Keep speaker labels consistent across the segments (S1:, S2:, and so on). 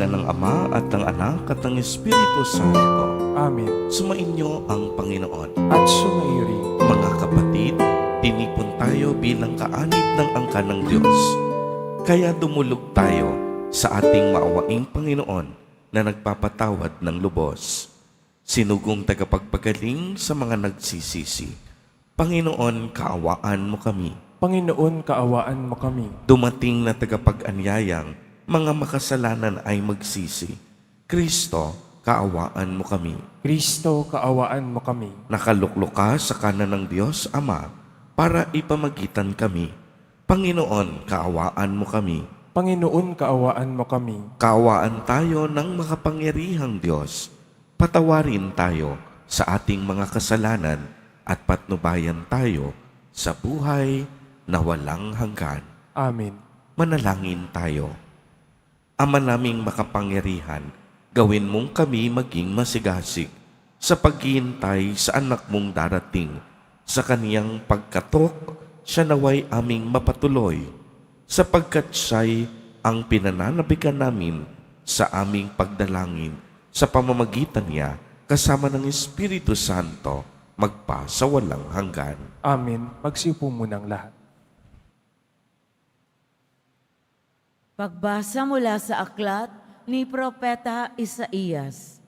S1: ngalan ng Ama at ng Anak at ng Espiritu Santo.
S2: Amen.
S1: Sumainyo ang Panginoon.
S2: At sumaiyo rin.
S1: Mga kapatid, tinipon tayo bilang kaanib ng angkan ng Diyos. Kaya dumulog tayo sa ating maawaing Panginoon na nagpapatawad ng lubos. Sinugong tagapagpagaling sa mga nagsisisi. Panginoon, kaawaan mo kami.
S2: Panginoon, kaawaan mo kami.
S1: Dumating na tagapag-anyayang mga makasalanan ay magsisi. Kristo, kaawaan mo kami.
S2: Kristo, kaawaan mo kami.
S1: Nakaluklok ka sa kanan ng Diyos Ama para ipamagitan kami. Panginoon, kaawaan mo kami.
S2: Panginoon, kaawaan mo kami.
S1: Kaawaan tayo ng makapangyarihang Diyos. Patawarin tayo sa ating mga kasalanan at patnubayan tayo sa buhay na walang hanggan.
S2: Amen.
S1: Manalangin tayo. Ama naming makapangyarihan, gawin mong kami maging masigasig sa paghihintay sa anak mong darating. Sa kaniyang pagkatok, siya naway aming mapatuloy, sapagkat siya'y ang pinananabikan namin sa aming pagdalangin sa pamamagitan niya kasama ng Espiritu Santo magpa sa walang hanggan.
S2: Amen. Magsiupo munang lahat.
S3: Pagbasa mula sa aklat ni Propeta Isaías.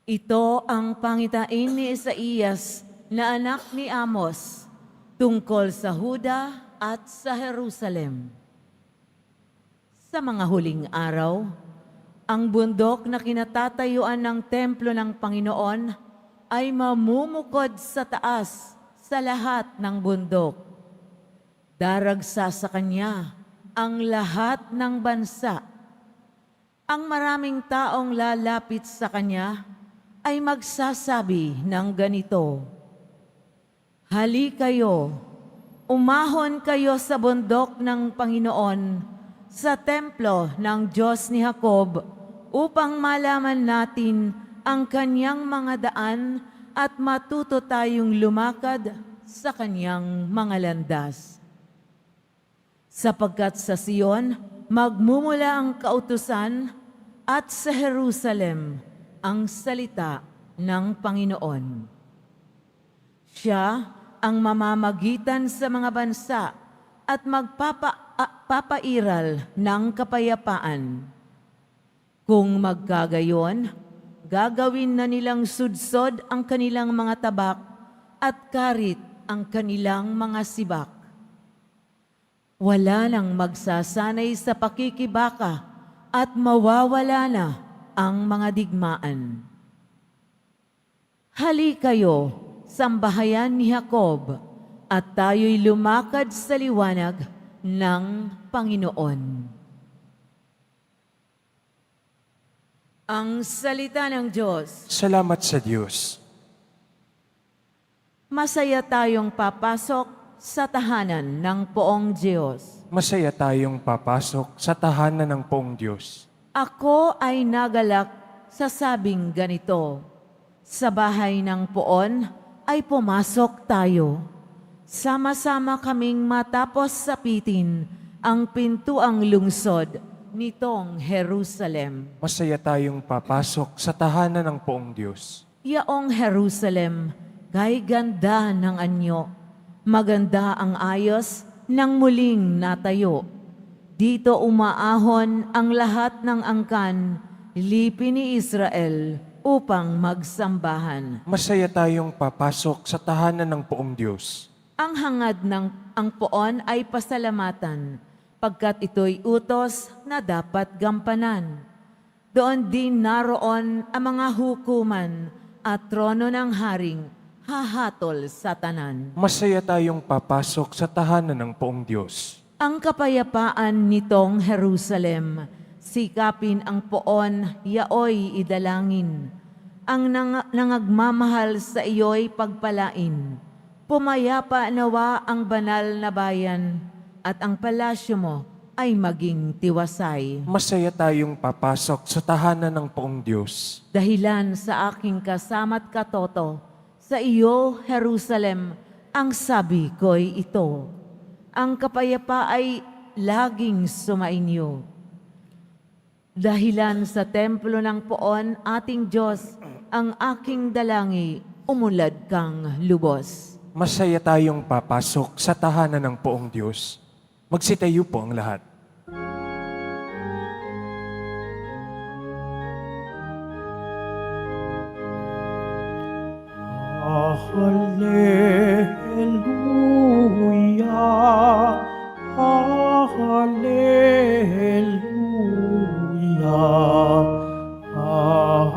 S3: Ito ang pangitain ni Isaías na anak ni Amos tungkol sa Huda at sa Jerusalem. Sa mga huling araw, ang bundok na kinatatayuan ng templo ng Panginoon ay mamumukod sa taas sa lahat ng bundok. Daragsa sa kanya ang lahat ng bansa. Ang maraming taong lalapit sa kanya ay magsasabi ng ganito, "Hali kayo, umahon kayo sa bundok ng Panginoon, sa templo ng Diyos ni Jacob, upang malaman natin ang kanyang mga daan at matuto tayong lumakad sa kanyang mga landas. Sapagkat sa Sion, magmumula ang kautusan at sa Jerusalem ang salita ng Panginoon. Siya ang mamamagitan sa mga bansa at magpapairal ng kapayapaan. Kung magkagayon, gagawin na nilang sudsod ang kanilang mga tabak at karit ang kanilang mga sibak. Wala nang magsasanay sa pakikibaka at mawawala na ang mga digmaan. Hali kayo, sambahayan ni Jacob, at tayo'y lumakad sa liwanag ng Panginoon." Ang salita ng Diyos.
S2: Salamat sa Diyos.
S3: Masaya tayong papasok sa tahanan ng Poong Diyos.
S2: Masaya tayong papasok sa tahanan ng Poong Diyos.
S3: Ako ay nagalak sa sabing ganito, sa bahay ng Poon ay pumasok tayo. Sama-sama kaming matapos sapitin ang pintuang lungsod nitong Jerusalem.
S2: Masaya tayong papasok sa tahanan ng Poong Diyos.
S3: Yaong Jerusalem, kay ganda ng anyo, maganda ang ayos ng muling natayo. Dito umaahon ang lahat ng angkan, lipi ni Israel, upang magsambahan.
S2: Masaya tayong papasok sa tahanan ng Poong Diyos.
S3: Ang hangad ng ang Poon ay pasalamatan, pagkat ito'y utos na dapat gampanan. Doon din naroon ang mga hukuman at trono ng haring hahatol sa tanan.
S2: Masaya tayong papasok sa tahanan ng Poong Diyos.
S3: Ang kapayapaan nitong Jerusalem, sikapin ang Poon, yaoy idalangin. Ang nangagmamahal sa iyo'y pagpalain. Pumayapa nawa ang banal na bayan, at ang palasyo mo ay maging tiwasay.
S2: Masaya tayong papasok sa tahanan ng Poong Diyos.
S3: Dahilan sa aking kasama't katoto, sa iyo, Jerusalem, ang sabi ko'y ito. Ang kapayapa ay laging sumainyo. Dahilan sa templo ng poon ating Diyos, ang aking dalangi, umulad kang lubos.
S2: Masaya tayong papasok sa tahanan ng poong Diyos. Magsitayo po ang lahat.
S4: Hallelujah, Hallelujah,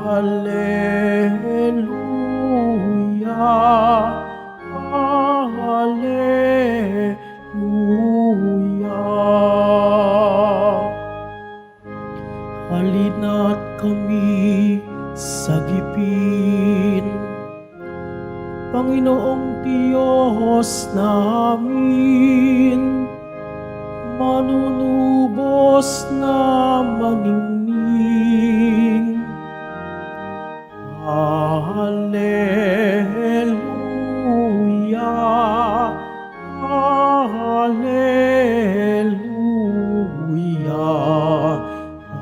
S4: Hallelujah, Hallelujah. Halina't kami sagipin, Panginoong Diyos namin, manunubos na maningning. Hallelujah, Hallelujah,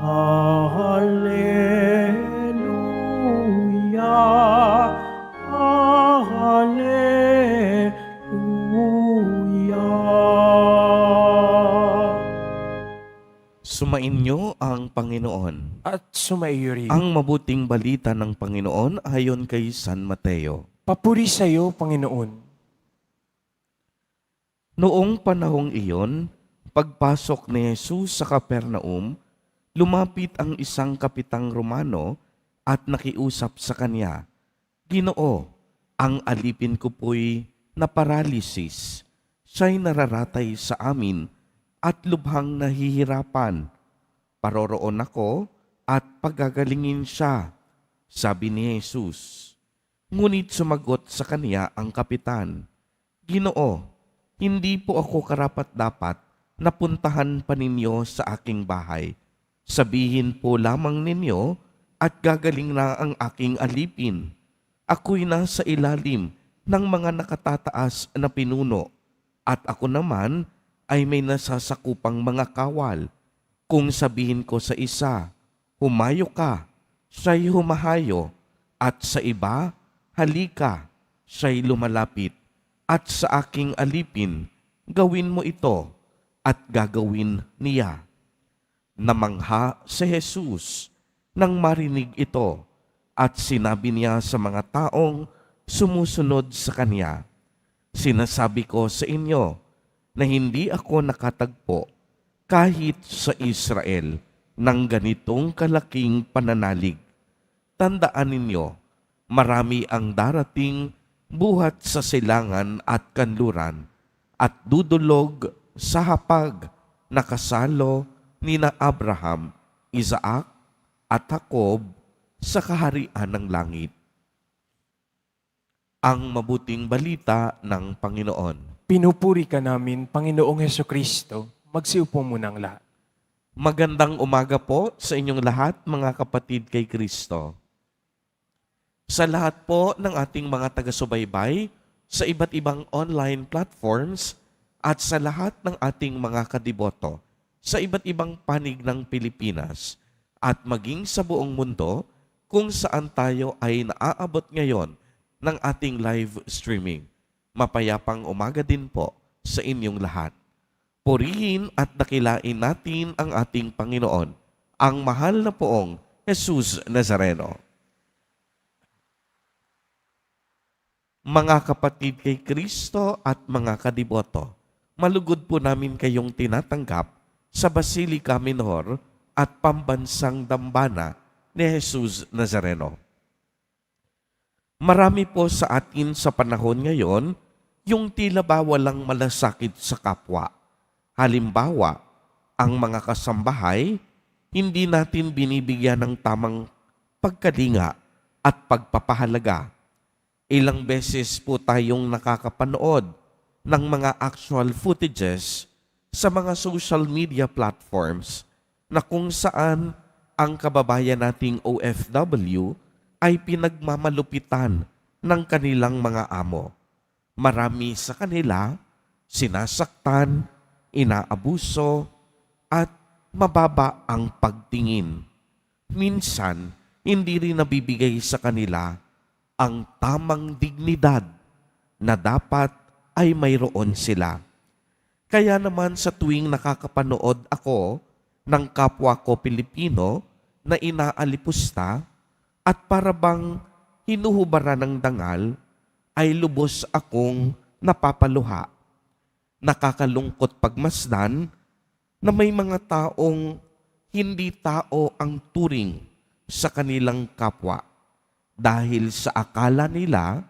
S4: Hallelujah, Hallelujah.
S1: Sumainyo ang Panginoon.
S2: At sumaiyo rin.
S1: Ang mabuting balita ng Panginoon ayon kay San Mateo.
S2: Papuri sa iyo, Panginoon.
S1: Noong panahong iyon, pagpasok ni Jesus sa Capernaum, lumapit ang isang kapitang Romano at nakiusap sa kanya, "Ginoo, ang alipin ko po'y naparalisis. Siya'y nararatay sa amin at lubhang nahihirapan. Paroroon ako at pagagalingin siya," sabi ni Jesus. Ngunit sumagot sa kanya ang kapitan, "Ginoo, hindi po ako karapat-dapat na puntahan pa ninyo sa aking bahay. Sabihin po lamang ninyo at gagaling na ang aking alipin. Ako'y nasa ilalim ng mga nakatataas na pinuno at ako naman ay may nasasakupang mga kawal. Kung sabihin ko sa isa, humayo ka, siya'y humahayo, at sa iba, halika, siya'y lumalapit. At sa aking alipin, gawin mo ito, at gagawin niya." Namangha si Jesus nang marinig ito at sinabi niya sa mga taong sumusunod sa kanya, "Sinasabi ko sa inyo na hindi ako nakatagpo kahit sa Israel ng ganitong kalaking pananalig. Tandaan ninyo, marami ang darating buhat sa silangan at kanluran at dudulog sa hapag na kasalo nina Abraham, Isaac at Jacob sa kaharian ng langit." Ang mabuting balita ng Panginoon.
S2: Pinupuri ka namin, Panginoong Hesukristo. Magsiupo muna ang lahat.
S1: Magandang umaga po sa inyong lahat, mga kapatid kay Kristo. Sa lahat po ng ating mga taga-subaybay sa iba't ibang online platforms at sa lahat ng ating mga kadiboto sa iba't ibang panig ng Pilipinas at maging sa buong mundo kung saan tayo ay naaabot ngayon ng ating live streaming. Mapayapang umaga din po sa inyong lahat. Purihin at dakilain natin ang ating Panginoon, ang mahal na poong Jesus Nazareno. Mga kapatid kay Kristo at mga kadiboto, malugod po namin kayong tinatanggap sa Basilica Minor at Pambansang Dambana ni Jesus Nazareno. Marami po sa atin sa panahon ngayon yung tila ba walang malasakit sa kapwa. Halimbawa, ang mga kasambahay, hindi natin binibigyan ng tamang pagkalinga at pagpapahalaga. Ilang beses po tayong nakakapanood ng mga actual footages sa mga social media platforms na kung saan ang kababayan nating OFW ay pinagmamalupitan ng kanilang mga amo. Marami sa kanila sinasaktan, inaabuso, at mababa ang pagtingin. minsan hindi rin nabibigay sa kanila ang tamang dignidad na dapat ay mayroon sila. Kaya naman sa tuwing nakakapanood ako ng kapwa ko Pilipino na inaalipusta at parabang hinuhubara ng dangal, ay lubos akong napapaluha. Nakakalungkot pagmasdan na may mga taong hindi tao ang turing sa kanilang kapwa dahil sa akala nila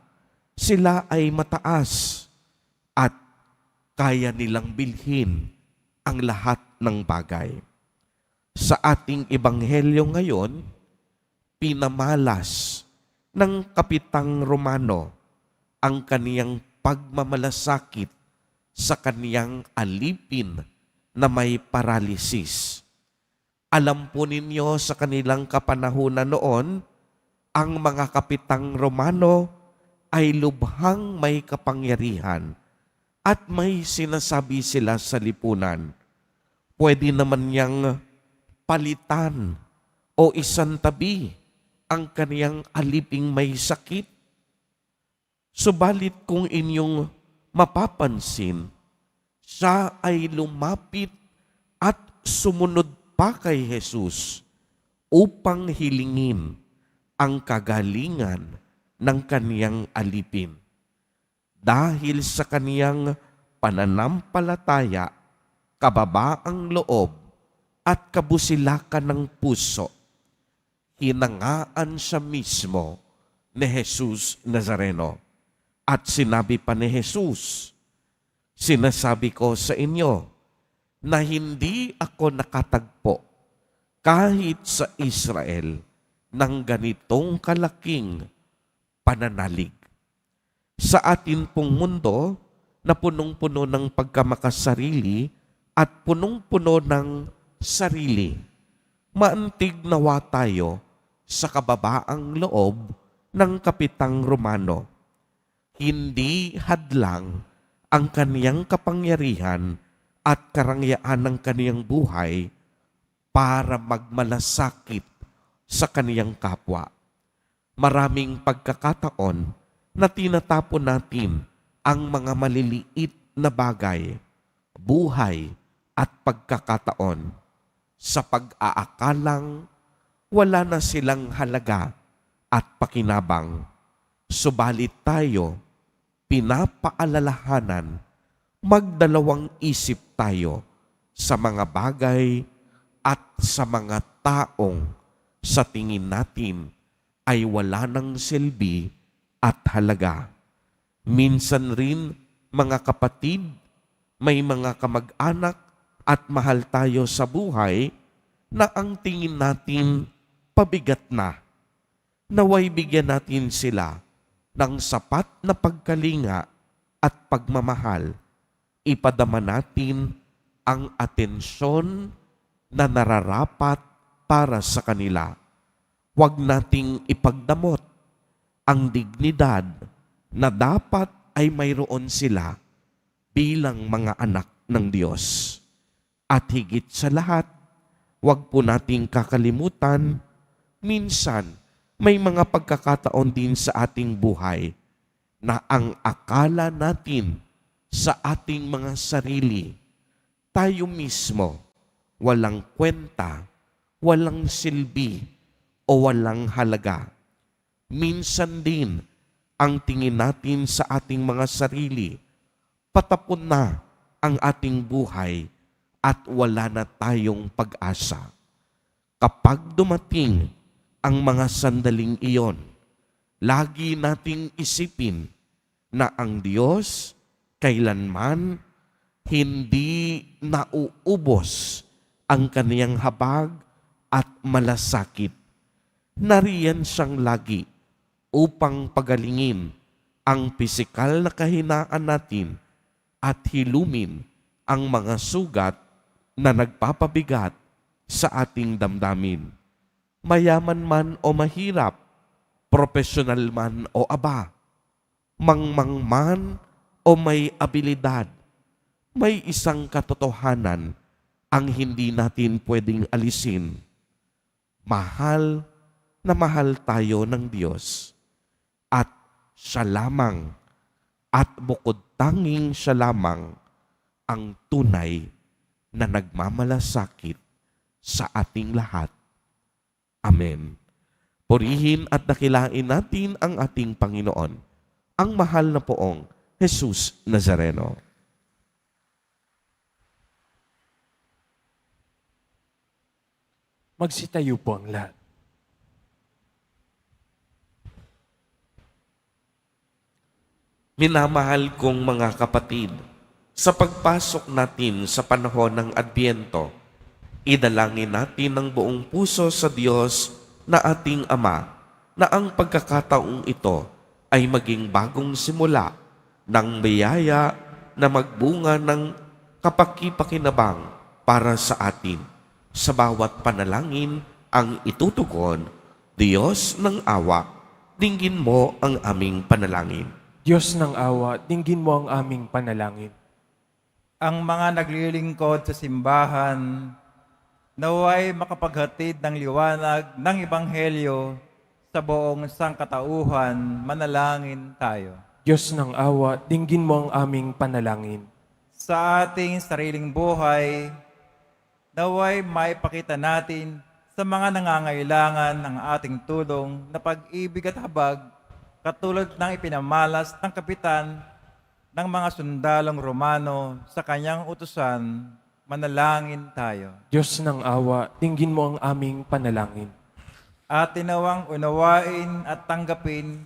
S1: sila ay mataas at kaya nilang bilhin ang lahat ng bagay. Sa ating ebanghelyo ngayon, pinamalas ng Kapitang Romano ang kaniyang pagmamalasakit sa kaniyang alipin na may paralisis. Alam po ninyo sa kanilang kapanahunan noon, ang mga Kapitang Romano ay lubhang may kapangyarihan at may sinasabi sila sa lipunan. Pwede naman niyang palitan o isantabi ang kaniyang aliping may sakit. Subalit kung inyong mapapansin, siya ay lumapit at sumunod pa kay Jesus upang hilingin ang kagalingan ng kaniyang alipin. Dahil sa kaniyang pananampalataya, kababaang loob at kabusilakan ng puso, hinangaan siya mismo ni Jesus Nazareno. At sinabi pa ni Jesus, sinasabi ko sa inyo na hindi ako nakatagpo kahit sa Israel ng ganitong kalaking pananalig. Sa atin pong mundo na punong-puno ng pagkamakasarili at punong-puno ng sarili, maantig nawa tayo sa kababaang loob ng Kapitang Romano. Hindi hadlang ang kaniyang kapangyarihan at karangyaan ng kaniyang buhay para magmalasakit sa kaniyang kapwa. Maraming pagkakataon na tinatapon natin ang mga maliliit na bagay, buhay at pagkakataon sa pag-aakalang wala na silang halaga at pakinabang. Subalit tayo, pinapaalalahanan, magdalawang isip tayo sa mga bagay at sa mga taong sa tingin natin ay wala ng silbi at halaga. Minsan rin, mga kapatid, may mga kamag-anak at mahal tayo sa buhay na ang tingin natin pabigat na. Naway bigyan natin sila ng sapat na pagkalinga at pagmamahal. Ipadama natin ang atensyon na nararapat para sa kanila. Huwag nating ipagdamot ang dignidad na dapat ay mayroon sila bilang mga anak ng Diyos. At higit sa lahat, huwag po nating kakalimutan, minsan may mga pagkakataon din sa ating buhay na ang akala natin sa ating mga sarili, tayo mismo walang kwenta, walang silbi o walang halaga. Minsan din, ang tingin natin sa ating mga sarili, patapon na ang ating buhay at wala na tayong pag-asa. Kapag dumating ang mga sandaling iyon, lagi nating isipin na ang Diyos kailanman hindi nauubos ang kaniyang habag at malasakit. Nariyan siyang lagi upang pagalingin ang pisikal na kahinaan natin at hilumin ang mga sugat na nagpapabigat sa ating damdamin. Mayaman man o mahirap, profesional man o aba, mangmang man o may abilidad, may isang katotohanan ang hindi natin pwedeng alisin. Mahal na mahal tayo ng Diyos at siya lamang at bukod tanging siya lamang ang tunay na nagmamalasakit sa ating lahat. Amen. Purihin at dakilain natin ang ating Panginoon, ang mahal na poong Jesus Nazareno.
S2: Magsitayo po ang lahat.
S1: Minamahal kong mga kapatid, sa pagpasok natin sa panahon ng Adbyento, idalangin natin ng buong puso sa Diyos na ating Ama na ang pagkakataong ito ay maging bagong simula ng biyaya na magbunga ng kapaki-pakinabang para sa atin. Sa bawat panalangin ang itutugon, Diyos ng awa, dinggin mo ang aming panalangin.
S2: Diyos ng awa, dinggin mo ang aming panalangin.
S5: Ang mga naglilingkod sa simbahan, naway makapaghatid ng liwanag ng Ebanghelyo sa buong sangkatauhan, manalangin tayo.
S2: Diyos ng awa, dinggin mo ang aming panalangin.
S5: Sa ating sariling buhay, naway maipakita natin sa mga nangangailangan ng ating tulong na pag-ibig at habag, katulad ng ipinamalas ng kapitan ng mga sundalong Romano sa kanyang utusan, manalangin tayo.
S2: Diyos ng awa, dinggin mo ang aming panalangin.
S5: At tinawang unawain at tanggapin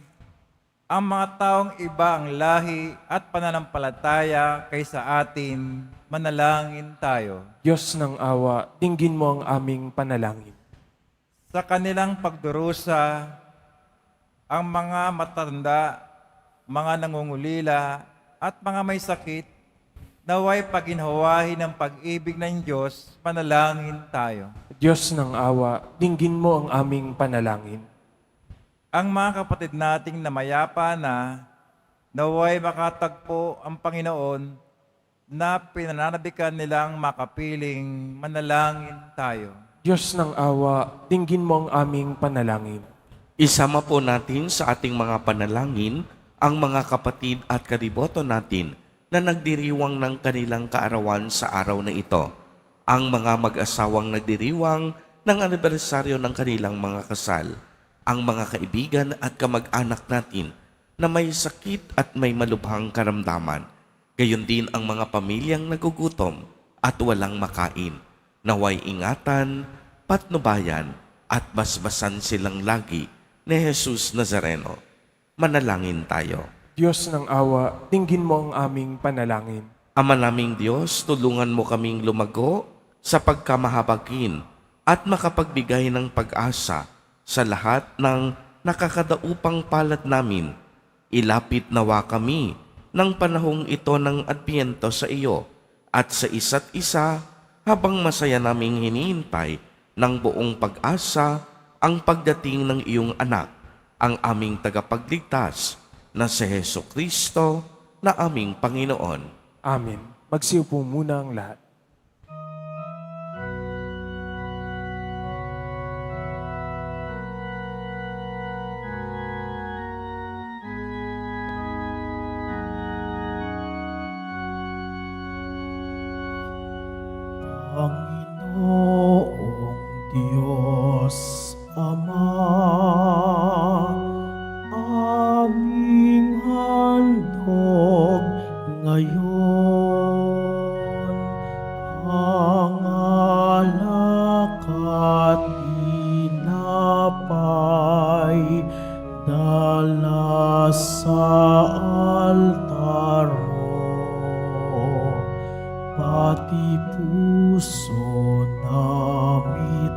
S5: ang mga taong iba ang lahi at pananampalataya kaysa atin, manalangin tayo.
S2: Diyos ng awa, dinggin mo ang aming panalangin.
S5: Sa kanilang pagdurusa, ang mga matanda, mga nangungulila, at mga may sakit, naway paginhawahin ng pag-ibig ng Diyos, panalangin tayo.
S2: Diyos ng awa, dinggin mo ang aming panalangin.
S5: Ang mga kapatid nating namayapa na, naway makatagpo ang Panginoon na pinananabikan nilang makapiling, manalangin tayo.
S2: Diyos ng awa, dinggin mo ang aming panalangin.
S1: Isama po natin sa ating mga panalangin ang mga kapatid at kariboto natin na nagdiriwang ng kanilang kaarawan sa araw na ito. Ang mga mag-asawang nagdiriwang ng anibersaryo ng kanilang mga kasal. Ang mga kaibigan at kamag-anak natin na may sakit at may malubhang karamdaman. Gayon din ang mga pamilyang nagugutom at walang makain. Naway ingatan, patnubayan at basbasan silang lagi ni Jesus Nazareno. Manalangin tayo.
S2: Diyos ng awa, dinggin mo ang aming panalangin.
S1: Ama naming Diyos, tulungan mo kaming lumago sa pagkamahabagin at makapagbigay ng pag-asa sa lahat ng nakakadaupang palad namin. Ilapit nawa kami ng panahong ito ng Adbyento sa iyo at sa isa't isa habang masaya naming hinihintay ng buong pag-asa ang pagdating ng iyong anak, ang aming tagapagligtas na si Jesucristo na aming Panginoon.
S2: Amen. Magsiupo muna ang lahat.
S4: Panginoong Diyos Ama, aming handog ngayon, ang alak at tinapay dala sa altar mo, pati puso namit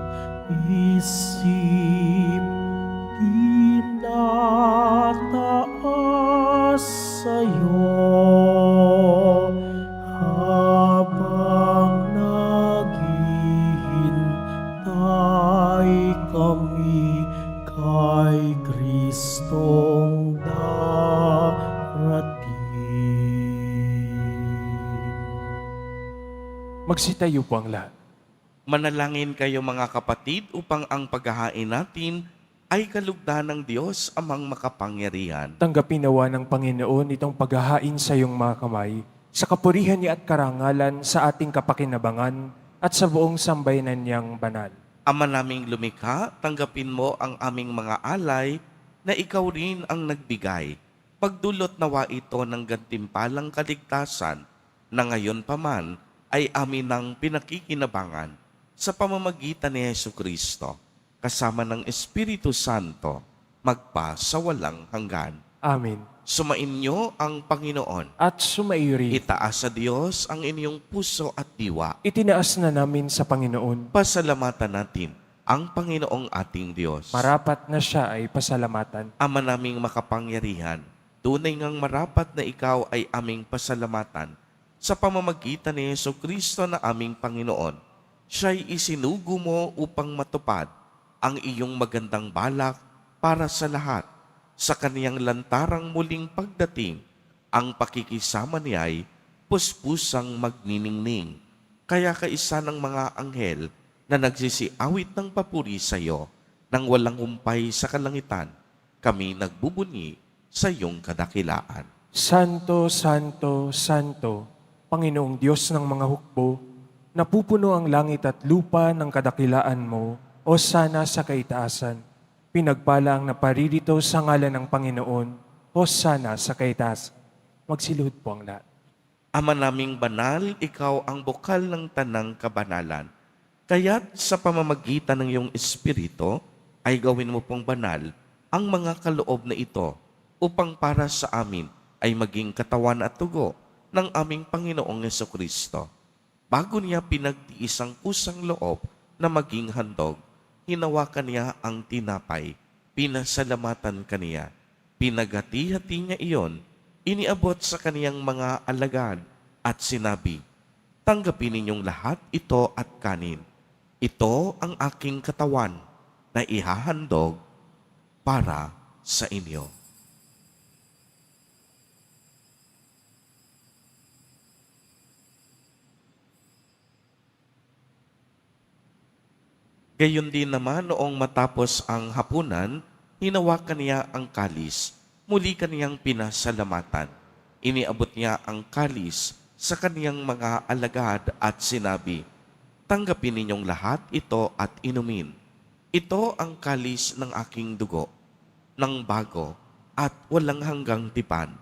S4: isip tinataas sa'yo habang naghihintay kami kay Kristong darating.
S2: Magsitayo po ang lahat.
S1: Manalangin kayo mga kapatid upang ang paghahain natin ay kalugdan ng Diyos amang makapangyarihan.
S2: Tanggapin nawa ng Panginoon itong paghahain sa iyong mga kamay, sa kapurihan niya at karangalan sa ating kapakinabangan at sa buong sambayanan niyang banal.
S1: Ama naming lumikha, tanggapin mo ang aming mga alay na ikaw rin ang nagbigay. Pagdulot nawa ito ng gantimpalang kaligtasan na ngayon pa man ay amin ng pinakikinabangan sa pamamagitan ni Jesucristo, kasama ng Espiritu Santo, magpa sa walang hanggan.
S2: Amen.
S1: Sumainyo ang Panginoon.
S2: At sumairi,
S1: Itaas sa Diyos ang inyong puso at diwa.
S2: itinaas na namin sa Panginoon.
S1: Pasalamatan natin ang Panginoong ating Diyos.
S2: Marapat na siya ay pasalamatan.
S1: Ama naming makapangyarihan, tunay ngang marapat na ikaw ay aming pasalamatan sa pamamagitan ni Jesucristo na aming Panginoon. Siya'y isinugo mo upang matupad ang iyong magandang balak para sa lahat. Sa kaniyang lantarang muling pagdating, ang pakikisama niya'y puspusang magniningning. Kaya kaisa ng mga anghel na nagsisiawit ng papuri sa iyo nang walang humpay sa kalangitan, kami nagbubunyi sa iyong kadakilaan.
S2: Santo, Santo, Santo, Panginoong Diyos ng mga hukbo, napupuno ang langit at lupa ng kadakilaan mo, o sana sa kaitaasan. Pinagpala ang naparirito sa ngalan ng Panginoon, o sana sa kaitaasan. Magsiluhod po ang lahat.
S1: Ama naming banal, ikaw ang bukal ng tanang kabanalan. Kaya't sa pamamagitan ng iyong Espiritu, ay gawin mo pong banal ang mga kaloob na ito upang para sa amin ay maging katawan at tugo ng aming Panginoong Jesucristo. Bago niya pinagtiis ang kusang loob na maging handog, hinawakan niya ang tinapay, pinasalamatan kaniya, pinagati-hati niya iyon, iniabot sa kaniyang mga alagad at sinabi, tanggapin ninyong lahat ito at kanin. Ito ang aking katawan na ihahandog para sa inyo. Gayon din naman noong matapos ang hapunan, hinawakan niya ang kalis, muli kaniyang pinasalamatan. Iniabot niya ang kalis sa kaniyang mga alagad at sinabi, tanggapin ninyong lahat ito at inumin. Ito ang kalis ng aking dugo, ng bago at walang hanggang tipan,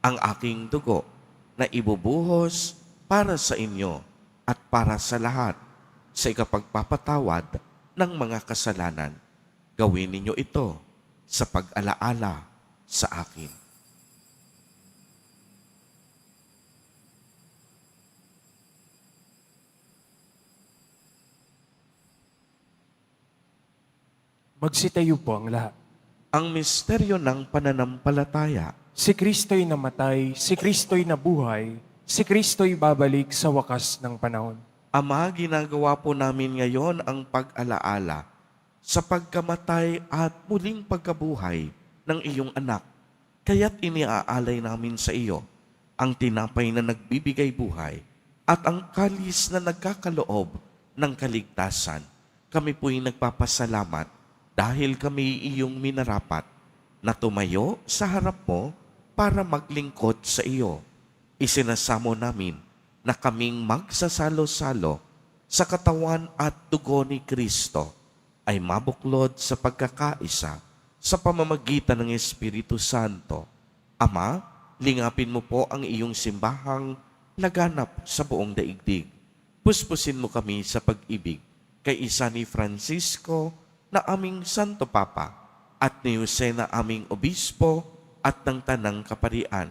S1: ang aking dugo na ibubuhos para sa inyo at para sa lahat sa ikapagpapatawad ng mga kasalanan. Gawin ninyo ito sa pag-alaala sa akin.
S2: Magsitayo po ang lahat.
S1: Ang misteryo ng pananampalataya.
S2: Si Kristo'y namatay, si Kristo'y nabuhay, si Kristo'y babalik sa wakas ng panahon.
S1: Ama, ginagawa po namin ngayon ang pag-alaala sa pagkamatay at muling pagkabuhay ng iyong anak. Kaya't iniaalay namin sa iyo ang tinapay na nagbibigay buhay at ang kalis na nagkakaloob ng kaligtasan. Kami po'y nagpapasalamat dahil kami iyong minarapat na tumayo sa harap mo para maglingkod sa iyo. Isinasamo namin na kaming magsasalo-salo sa katawan at dugo ni Kristo ay mabuklod sa pagkakaisa sa pamamagitan ng Espiritu Santo. Ama, lingapin mo po ang iyong simbahang laganap sa buong daigdig. Puspusin mo kami sa pag-ibig kay isa ni Francisco na aming Santo Papa at ni Jose na aming Obispo at ng Tanang Kaparian.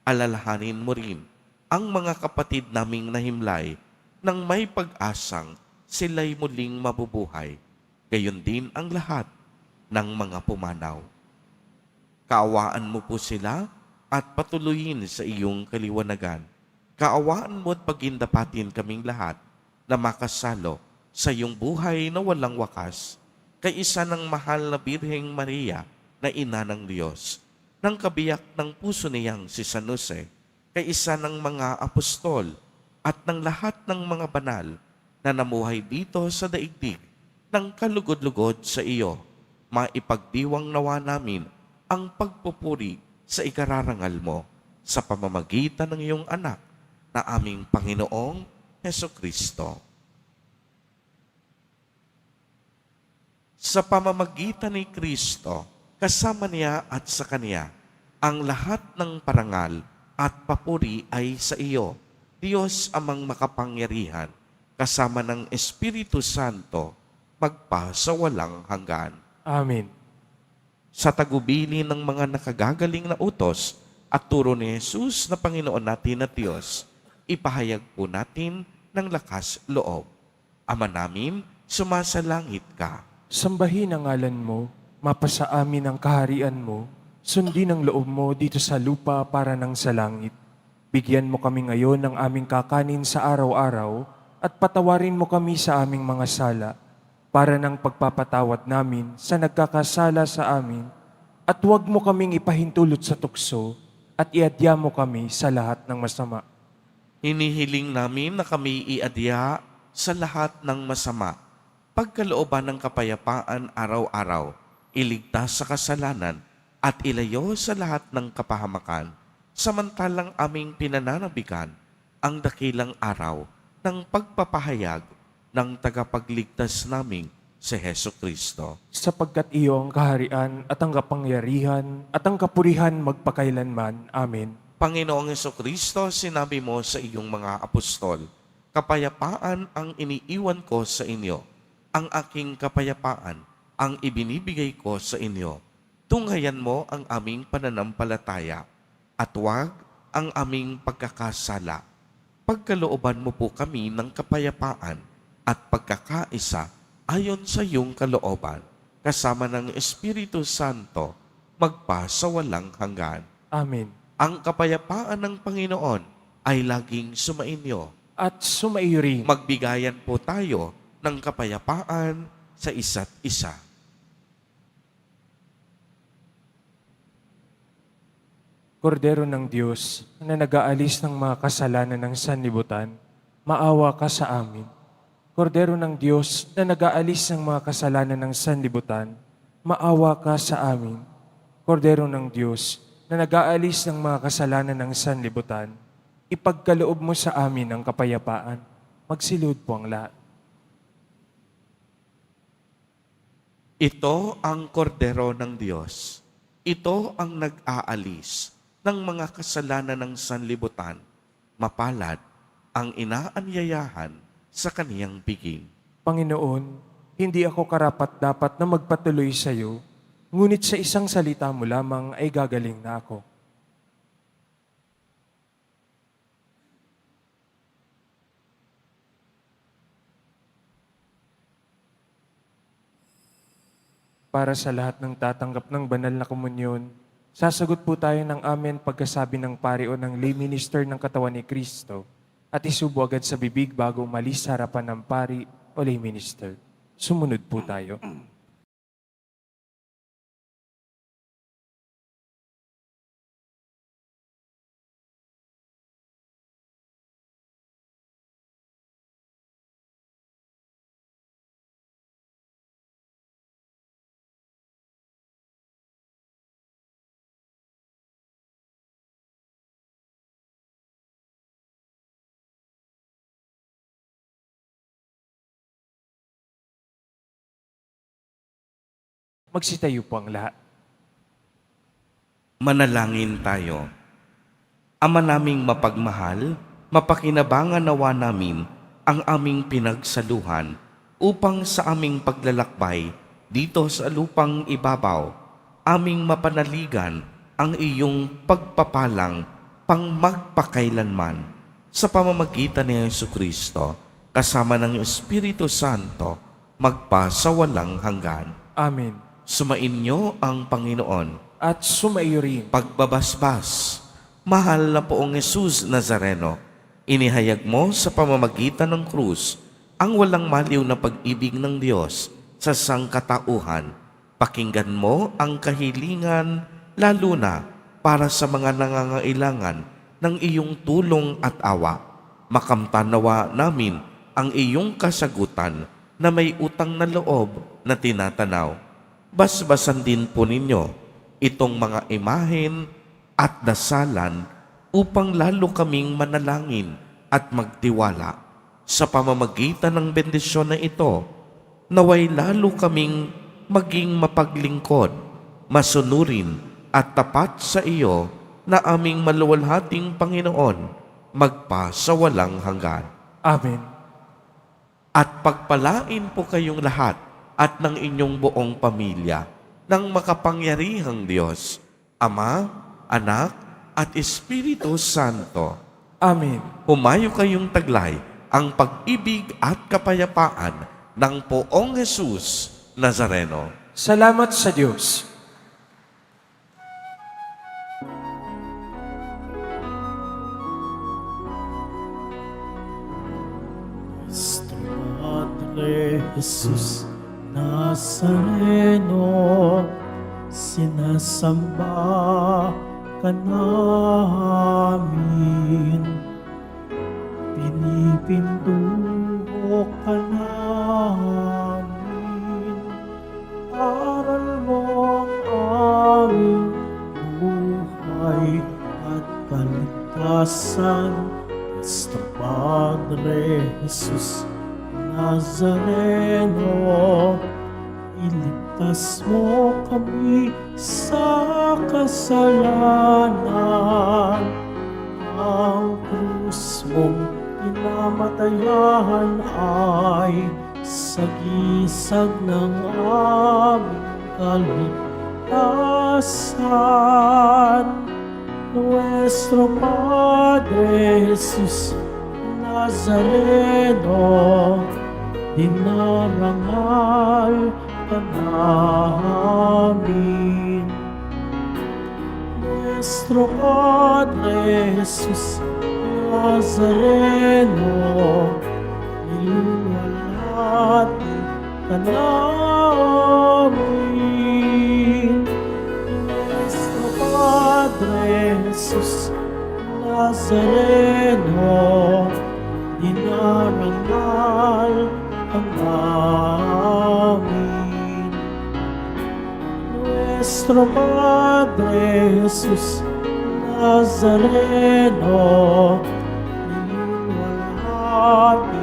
S1: Alalahanin mo rin ang mga kapatid naming nahimlay nang may pag-asang sila'y muling mabubuhay. Gayon din ang lahat ng mga pumanaw. Kaawaan mo po sila at patuloyin sa iyong kaliwanagan. Kaawaan mo at pagindapatin kaming lahat na makasalo sa iyong buhay na walang wakas, kay isa ng mahal na Birheng Maria na ina ng Diyos, ng kabiyak ng puso niyang si San Jose, kay isa ng mga apostol at ng lahat ng mga banal na na namuhay dito sa daigdig ng kalugod-lugod sa iyo. Maipagdiwang nawa namin ang pagpupuri sa ikararangal mo sa pamamagitan ng iyong anak na aming Panginoong Hesukristo. Sa pamamagitan ni Kristo, kasama niya at sa Kanya, ang lahat ng parangal at papuri ay sa iyo, Diyos amang makapangyarihan, kasama ng Espiritu Santo, magpa sa walang hanggan.
S2: Amen.
S1: Sa tagubili ng mga nakagagaling na utos at turo ni Jesus na Panginoon natin at Diyos, ipahayag po natin ng lakas loob. Ama namin, sumasalangit ka.
S2: Sambahin ang ngalan mo, mapasa amin ang kaharian mo, sundin ang loob mo dito sa lupa para ng sa langit. Bigyan mo kami ngayon ng aming kakanin sa araw-araw at patawarin mo kami sa aming mga sala para ng pagpapatawad namin sa nagkakasala sa amin at huwag mo kaming ipahintulot sa tukso at iadya mo kami sa lahat ng masama.
S1: Hinihiling namin na kami iadya sa lahat ng masama, pagkalooban ng kapayapaan araw-araw, iligtas sa kasalanan at ilayo sa lahat ng kapahamakan, samantalang aming pinananabikan ang dakilang araw ng pagpapahayag ng tagapagligtas naming si Heso Kristo.
S2: Sapagkat iyo ang kaharian at ang kapangyarihan at ang kapurihan magpakailanman. Amen.
S1: Panginoong Heso Kristo, sinabi mo sa iyong mga apostol, kapayapaan ang iniiwan ko sa inyo, ang aking kapayapaan ang ibinibigay ko sa inyo. Tunghayan mo ang aming pananampalataya at huwag ang aming pagkakasala. Pagkalooban mo po kami ng kapayapaan at pagkakaisa ayon sa iyong kalooban, kasama ng Espiritu Santo, magpa sa walang hanggan.
S2: Amen.
S1: Ang kapayapaan ng Panginoon ay laging sumainyo.
S2: At sumaiyo rin.
S1: Magbigayan po tayo ng kapayapaan sa isa't isa.
S2: Kordero ng Diyos na nag-aalis ng mga kasalanan ng sanlibutan, maawa ka sa amin. Kordero ng Diyos na nag-aalis ng mga kasalanan ng sanlibutan, maawa ka sa amin. Kordero ng Diyos na nag-aalis ng mga kasalanan ng sanlibutan, ipagkaloob mo sa amin ang kapayapaan. Magsilod po ang lahat.
S1: Ito ang kordero ng Diyos. Ito ang nag-aalis ng mga kasalanan ng sanlibutan. Mapalad ang inaanyayahan sa kaniyang biging.
S2: Panginoon, hindi ako karapat-dapat na magpatuloy sa iyo, ngunit sa isang salita mo lamang ay gagaling na ako. Para sa lahat ng tatanggap ng banal na komunyon, sasagot po tayo ng amen pagkasabi ng pari o ng lay minister ng katawan ni Kristo at isubo agad sa bibig bago umalis sa harapan ng pari o lay minister. Sumunod po tayo. Magsitayo po ang lahat.
S1: Manalangin tayo. Ama naming mapagmahal, mapakinabangan nawa namin ang aming pinagsaluhan upang sa aming paglalakbay dito sa lupang ibabaw, aming mapanaligan ang iyong pagpapalang pang magpakailanman sa pamamagitan ni Jesucristo kasama ng Espiritu Santo magpa sa walang hanggan.
S2: Amen.
S1: Sumainyo ang Panginoon.
S2: At sumaiyo rin.
S1: Pagbabasbas, mahal na poong Jesus Nazareno, inihayag mo sa pamamagitan ng krus ang walang maliw na pag-ibig ng Diyos sa sangkatauhan. Pakinggan mo ang kahilingan, lalo na para sa mga nangangailangan ng iyong tulong at awa. Makamtan nawa namin ang iyong kasagutan na may utang na loob na tinatanaw. Basbasan din po ninyo itong mga imahen at dasalan upang lalo kaming manalangin at magtiwala sa pamamagitan ng bendisyon na ito, naway lalo kaming maging mapaglingkod, masunurin at tapat sa iyo na aming maluwalhating Panginoon, magpa sa walang hanggan.
S2: Amen.
S1: At pagpalain po kayong lahat at ng inyong buong pamilya ng makapangyarihang Diyos, Ama, Anak, at Espiritu Santo.
S2: Amen.
S1: Humayo kayong taglay ang pag-ibig at kapayapaan ng Poong Jesus Nazareno.
S2: Salamat sa Diyos.
S4: Nuestro Padre Jesus Nazareno, sinasamba ka namin, pinipintuho ka namin, aral mo ang aming buhay at kaligtasan. Nuestro Padre Jesus Nazareno, iligtas mo kami sa kasalanan. Ang krus mong pinamatayan ay sagisag ng aming kaligtasan. Nuestro Padre Jesus Nazareno, dinarangal ka namin. Nuestro Padre Jesus Nazareno, niluwalhati ka namin. Nuestro Padre Jesus Nazareno, dinarangal ka namin. Nuestro Padre Jesus Nazareno, niluwalhati